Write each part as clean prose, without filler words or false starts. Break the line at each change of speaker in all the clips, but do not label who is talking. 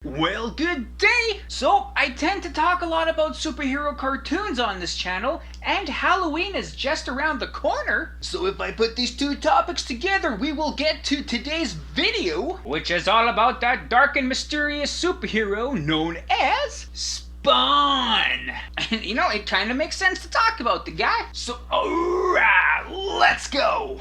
Well, good day! So, I tend to talk a lot about superhero cartoons on this channel, and Halloween is just around the corner. So if I put these two topics together, we will get to today's video, which is all about that dark and mysterious superhero known as Spawn. And you know, it kind of makes sense to talk about the guy. So, alright, let's go!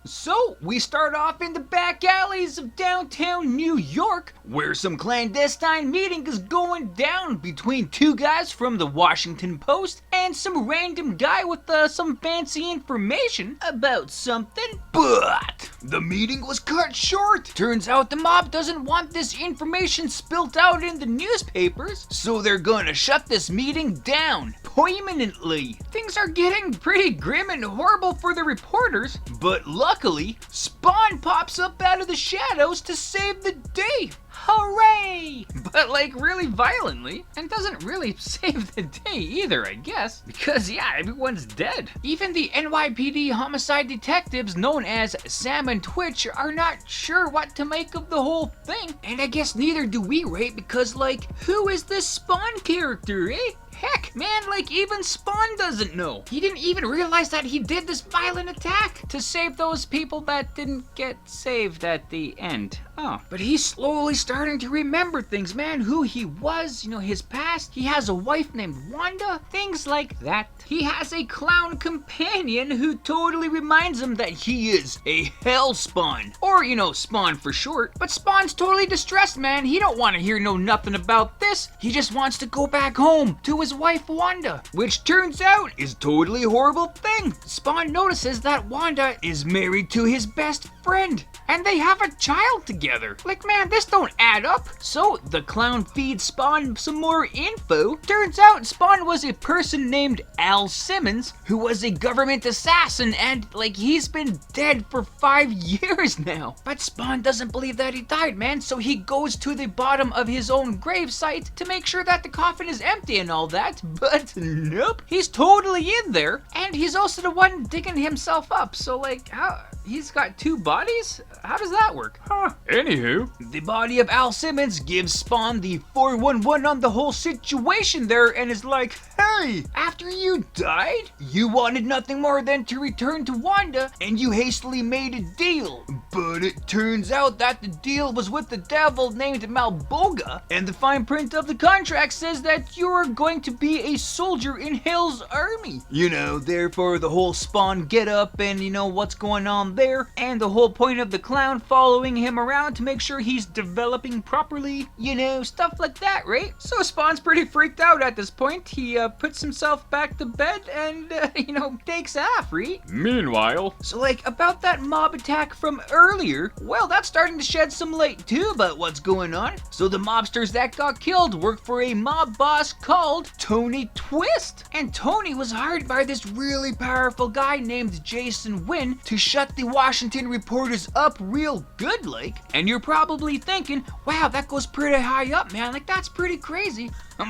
So, we start off in the back alleys of downtown New York, where some clandestine meeting is going down between two guys from the Washington Post and some random guy with some fancy information about something. But the meeting was cut short. Turns out the mob doesn't want this information spilt out in the newspapers, so they're gonna shut this meeting down permanently. Things are getting pretty grim and horrible for the reporters, but luckily, Spawn pops up out of the shadows to save the day. Hooray! But like really violently, and doesn't really save the day either, I guess, because yeah, everyone's dead. Even the NYPD homicide detectives known as Sam and Twitch are not sure what to make of the whole thing, and I guess neither do we, right? Because like, who is this Spawn character, eh? Heck, man, like even Spawn doesn't know. He didn't even realize that he did this violent attack to save those people that didn't get saved at the end. Oh, but he's slowly starting to remember things, man. Who he was, you know, his past. He has a wife named Wanda, things like that. He has a clown companion who totally reminds him that he is a hell Spawn. Or, you know, Spawn for short. But Spawn's totally distressed, man. He don't want to hear nothing about this. He just wants to go back home to his wife Wanda, which turns out is totally horrible thing. Spawn notices that Wanda is married to his best friend, and they have a child together. Like, man, this don't add up. So the clown feeds Spawn some more info. Turns out Spawn was a person named Simmons, who was a government assassin, and like he's been dead for 5 years now. But Spawn doesn't believe that he died, man, so he goes to the bottom of his own gravesite to make sure that the coffin is empty and all that, but nope, he's totally in there, and he's also the one digging himself up. So like, how he's got two bodies? How does that work? Huh. Anywho, the body of Simmons gives Spawn the 411 on the whole situation there and is like, hey, after you died, you wanted nothing more than to return to Wanda and you hastily made a deal. But it turns out that the deal was with the devil named Malboga, and the fine print of the contract says that you're going to be a soldier in Hell's army. You know, therefore the whole Spawn get up and you know what's going on there, and the whole point of the clown following him around to make sure he's developing properly, you know, stuff like that, right? So Spawn's pretty freaked out at this point. He puts himself back to bed and, you know, takes off, right? Meanwhile, so like about that mob attack from earlier, well, that's starting to shed some light too about what's going on. So the mobsters that got killed work for a mob boss called Tony Twist, and Tony was hired by this really powerful guy named Jason Wynn to shut the Washington reporters up real good like. And you're probably thinking, wow, that goes pretty high up, man, like that's pretty crazy.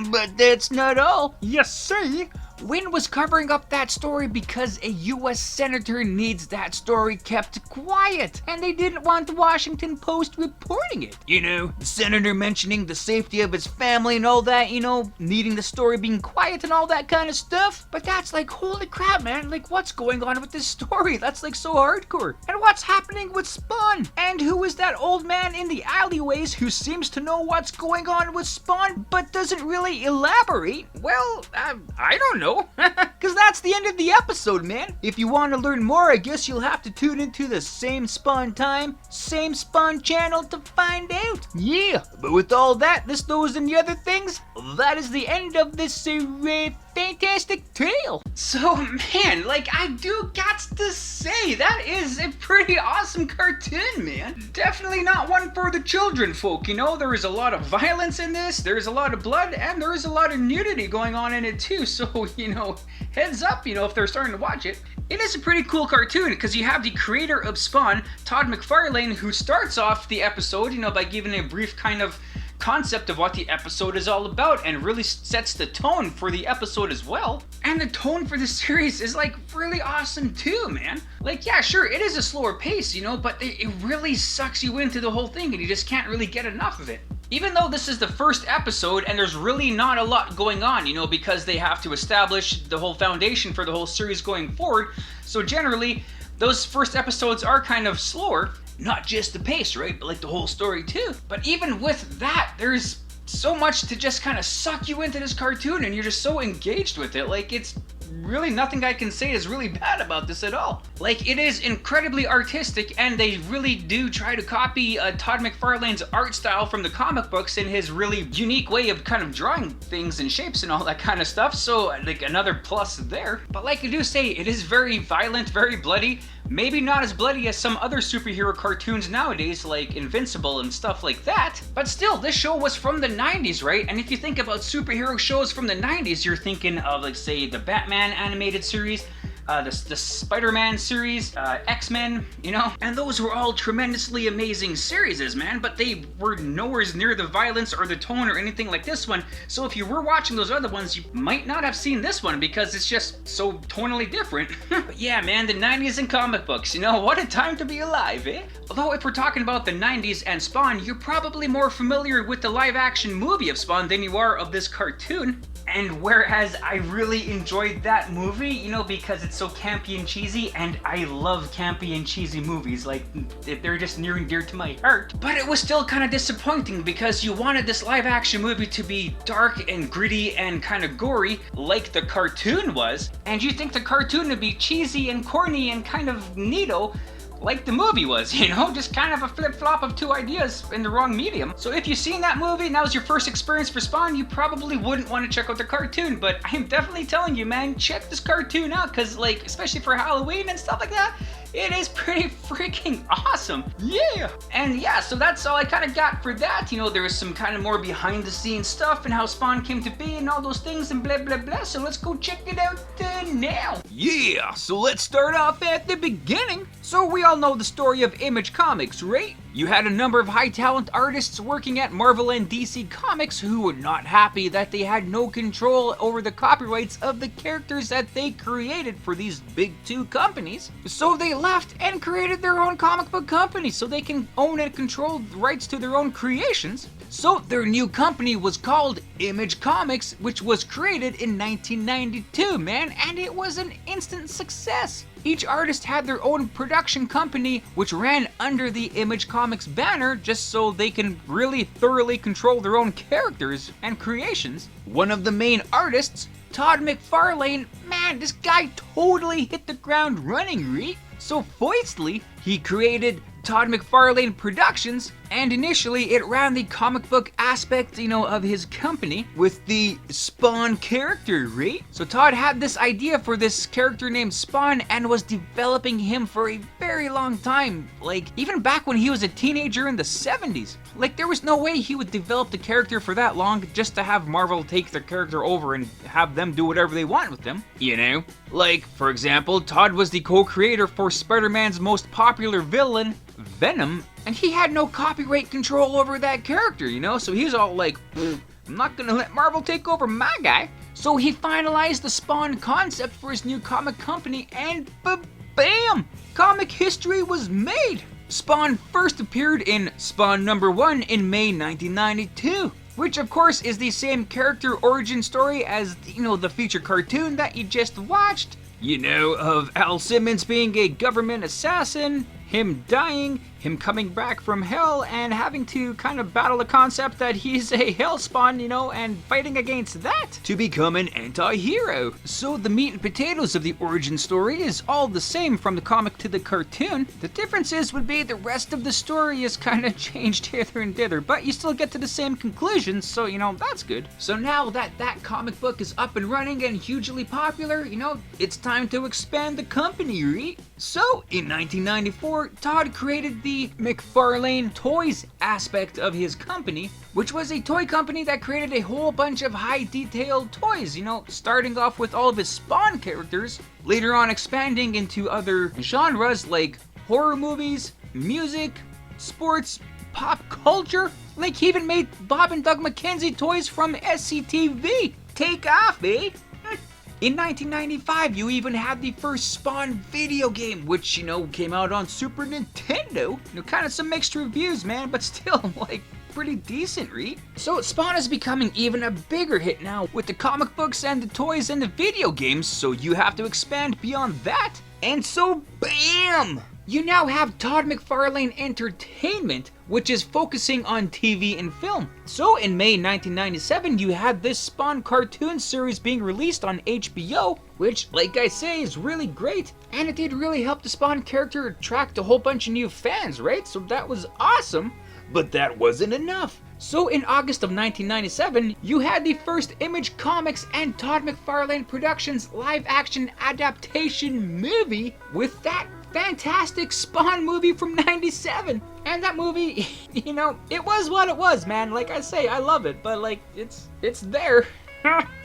But that's not all. You see, Wynn was covering up that story because a US senator needs that story kept quiet, and they didn't want the Washington Post reporting it. You know, the senator mentioning the safety of his family and all that, you know, needing the story being quiet and all that kind of stuff. But that's like, holy crap, man, like what's going on with this story? That's like so hardcore. And what's happening with Spawn? And who is that old man in the alleyways who seems to know what's going on with Spawn but doesn't really elaborate? Well, I don't know. Because that's the end of the episode, man. If you want to learn more, I guess you'll have to tune into the same Spawn time, same Spawn channel to find out. Yeah, but with all that, this, those, and the other things, that is the end of this fantastic tale. So, man, like, I do got to say, that is a pretty awesome cartoon, man. Definitely not one for the children folk, you know? There is a lot of violence in this, there is a lot of blood, and there is a lot of nudity going on in it too, so, you know, heads up, you know, if they're starting to watch it. It is a pretty cool cartoon, because you have the creator of Spawn, Todd McFarlane, who starts off the episode, you know, by giving a brief kind of concept of what the episode is all about and really sets the tone for the episode as well. And the tone for the series is like really awesome too, man. Like, yeah, sure, it is a slower pace, you know, but it really sucks you into the whole thing and you just can't really get enough of it. Even though this is the first episode and there's really not a lot going on, you know, because they have to establish the whole foundation for the whole series going forward. So generally, those first episodes are kind of slower. Not just the pace, right? But like the whole story too. But even with that, there's so much to just kind of suck you into this cartoon and you're just so engaged with it. Like, it's really nothing I can say is really bad about this at all. Like, it is incredibly artistic and they really do try to copy Todd McFarlane's art style from the comic books in his really unique way of kind of drawing things and shapes and all that kind of stuff. So like another plus there. But like I do say, it is very violent, very bloody. Maybe not as bloody as some other superhero cartoons nowadays, like Invincible and stuff like that. But still, this show was from the 90s, right? And if you think about superhero shows from the 90s, you're thinking of, like, say, the Batman animated series, the Spider-Man series, X-Men, you know? And those were all tremendously amazing series, man, but they were nowhere near the violence or the tone or anything like this one. So if you were watching those other ones, you might not have seen this one because it's just so tonally different. But yeah, man, the 90s and comic books, you know, what a time to be alive, eh? Although if we're talking about the 90s and Spawn, you're probably more familiar with the live-action movie of Spawn than you are of this cartoon. And whereas I really enjoyed that movie, you know, because it's so campy and cheesy, and I love campy and cheesy movies, like, they're just near and dear to my heart. But it was still kind of disappointing because you wanted this live action movie to be dark and gritty and kind of gory, like the cartoon was, and you think the cartoon would be cheesy and corny and kind of neato, like the movie was, you know? Just kind of a flip-flop of two ideas in the wrong medium. So if you've seen that movie and that was your first experience for Spawn, you probably wouldn't want to check out the cartoon, but I am definitely telling you, man, check this cartoon out, because, like, especially for Halloween and stuff like that, it is pretty freaking awesome. Yeah! And yeah, so that's all I kind of got for that. You know, there was some kind of more behind the scenes stuff and how Spawn came to be and all those things and blah blah blah. So let's go check it out now. Yeah, so let's start off at the beginning. So we all know the story of Image Comics, right? You had a number of high talent artists working at Marvel and DC Comics who were not happy that they had no control over the copyrights of the characters that they created for these big two companies. So they left and created their own comic book company so they can own and control the rights to their own creations. So their new company was called Image Comics, which was created in 1992, man, and it was an instant success. Each artist had their own production company which ran under the Image Comics banner just so they can really thoroughly control their own characters and creations. One of the main artists, Todd McFarlane, man, this guy totally hit the ground running, right? So firstly, he created Todd McFarlane Productions, and initially it ran the comic book aspect, you know, of his company with the Spawn character, right? So Todd had this idea for this character named Spawn and was developing him for a very long time, like even back when he was a teenager in the 70s. Like, there was no way he would develop the character for that long just to have Marvel take the character over and have them do whatever they want with them, you know? Like, for example, Todd was the co-creator for Spider-Man's most popular villain, Venom, and he had no copyright control over that character, you know? So he's all like, I'm not gonna let Marvel take over my guy. So he finalized the Spawn concept for his new comic company, and bam! Comic history was made! Spawn first appeared in Spawn #1 in May 1992, which of course is the same character origin story as, you know, the feature cartoon that you just watched. You know, of Al Simmons being a government assassin, him dying, him coming back from hell, and having to kind of battle the concept that he's a hellspawn, you know, and fighting against that to become an anti-hero. So the meat and potatoes of the origin story is all the same from the comic to the cartoon. The differences would be the rest of the story is kind of changed hither and thither, but you still get to the same conclusions, so, you know, that's good. So now that that comic book is up and running and hugely popular, you know, it's time to expand the company, right? So, in 1994, Todd created the McFarlane Toys aspect of his company, which was a toy company that created a whole bunch of high-detailed toys, you know, starting off with all of his Spawn characters, later on expanding into other genres like horror movies, music, sports, pop culture. Like, he even made Bob and Doug McKenzie toys from SCTV. Take off, eh? In 1995, you even had the first Spawn video game, which, you know, came out on Super Nintendo. You know, kind of some mixed reviews, man, but still, like, pretty decent, right? So Spawn is becoming even a bigger hit now with the comic books and the toys and the video games, so you have to expand beyond that. And so BAM! You now have Todd McFarlane Entertainment, which is focusing on TV and film. So in May 1997, you had this Spawn cartoon series being released on HBO, which, like I say, is really great. And it did really help the Spawn character attract a whole bunch of new fans, right? So that was awesome. But that wasn't enough. So in August of 1997, you had the first Image Comics and Todd McFarlane Productions live-action adaptation movie with that fantastic Spawn movie from 97. And that movie, you know, it was what it was, man. Like I say, I love it, but like, it's there.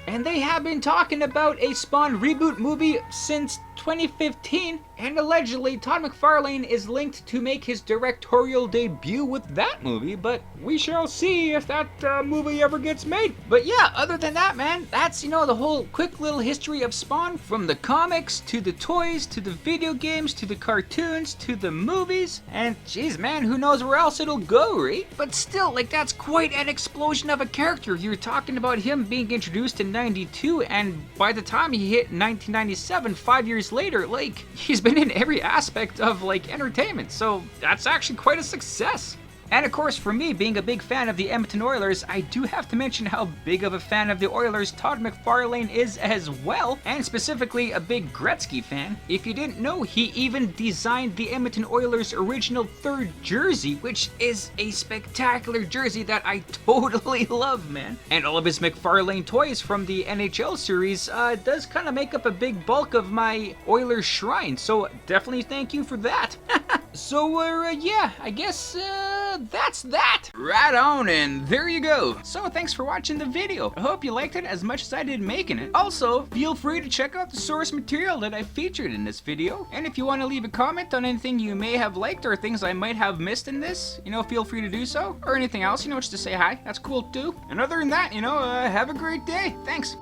And they have been talking about a Spawn reboot movie since 2015, and allegedly Todd McFarlane is linked to make his directorial debut with that movie, but we shall see if that movie ever gets made. But yeah, other than that, man, that's, you know, the whole quick little history of Spawn, from the comics to the toys to the video games to the cartoons to the movies, and geez, man, who knows where else it'll go, right? But still, like, that's quite an explosion of a character. You're talking about him being introduced in 92, and by the time he hit 1997, 5 years later, like, he's been in every aspect of, like, entertainment, so that's actually quite a success. And of course, for me, being a big fan of the Edmonton Oilers, I do have to mention how big of a fan of the Oilers Todd McFarlane is as well, and specifically a big Gretzky fan. If you didn't know, he even designed the Edmonton Oilers' original third jersey, which is a spectacular jersey that I totally love, man. And all of his McFarlane toys from the NHL series does kind of make up a big bulk of my Oilers shrine, so definitely thank you for that. So, yeah, I guess, that's that. Right on, and there you go. So thanks for watching the video. I hope you liked it as much as I did making it. Also, feel free to check out the source material that I featured in this video. And if you want to leave a comment on anything you may have liked or things I might have missed in this, you know, feel free to do so. Or anything else, you know, just to say hi. That's cool too. And other than that, you know, have a great day. Thanks.